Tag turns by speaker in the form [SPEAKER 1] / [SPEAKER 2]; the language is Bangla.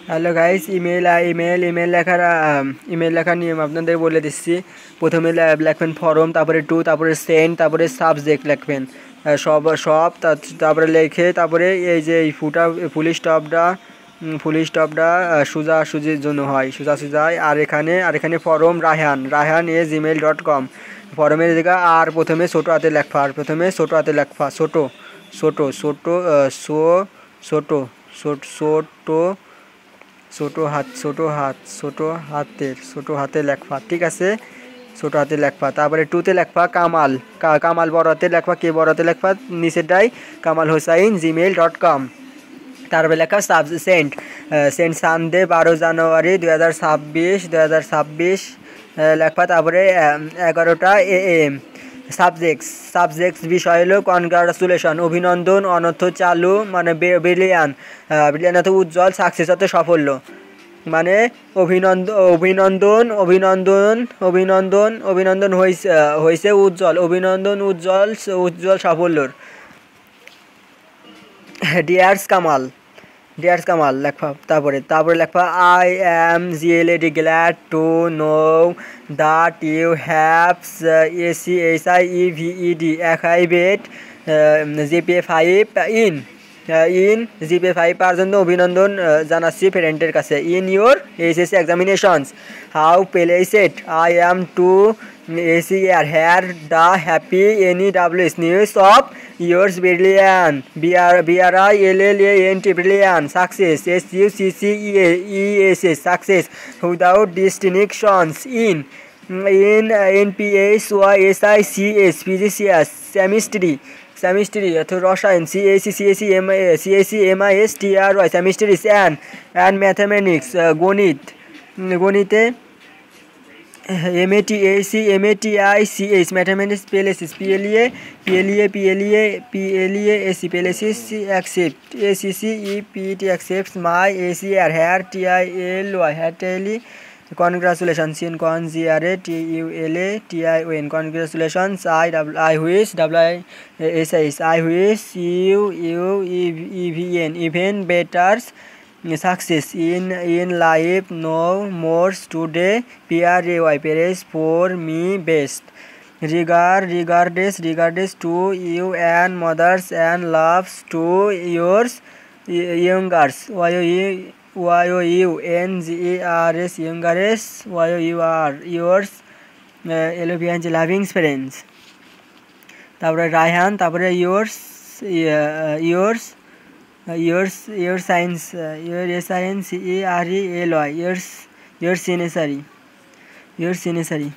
[SPEAKER 1] হ্যালো গাইস, ইমেল লেখার নিয়ম আপনাদের বলে দিচ্ছি। প্রথমে লিখবেন ফরম, তারপরে টু, তারপরে সেন্ড, তারপরে সাবজেক্ট লিখবেন সব তারপরে লিখে তারপরে এই যে এই ফুল স্টপটা সোজাসুজির জন্য হয়, সোজাসুজাই। আর এখানে ফরম রায়হান @gmail.com। ফরমের জায়গা আর প্রথমে ছোটো হাতে লেখবা, ছোটো ছোটো হাতে লেখবা, ঠিক আছে? ছোটো হাতে লেখবা। তারপরে টুতে লেখবা কামাল বড় হাতে লেখবা, কে বড় হাতে লেখবা, নিচেরটাই kamalhosain@gmail.com। তারপরে লেখা সেন্ড সানডে 12 জানুয়ারি 2026 লেখবা। তারপরে 11টা AM। সাবজেক্টস বিষয় হলো কনগ্রাচুলেশন, অভিনন্দন, অনর্থ চালু মানে ব্রিলিয়ান অর্থ উজ্জ্বল, সাকসেস অর্থ সাফল্য, মানে অভিনন্দন হয়েছে উজ্জ্বল, উজ্জ্বল সাফল্যর। ডিয়ার্স কামাল লেখা। তারপরে লেখা I am glad to know that you have ACHIEVED achieved GPA 5 পাওয়ার জন্য অভিনন্দন জানাচ্ছি ফ্রেন্ডের কাছে। In your HSC examinations how placed I am to ACR hear the happy NEWS news of yours brilliant BRILLIANT brilliant success SUCCESS success without distinctions in NPHYSICS physics chemistry রসায়ন CACMISTRY chemistry and mathematics গণিতে MATICH mathematics PLACES accept ACCEPT accepts my ACR here TILY congratulations in CONGRATULATION congratulations I wish you even better success in life, no more today PRAY praise for me best regards to you and mothers and loves to yours youngers YOUNGERS youngers yours loving friends। তারপরে রায়হান, তারপরে yours science SINCERELY yours necessary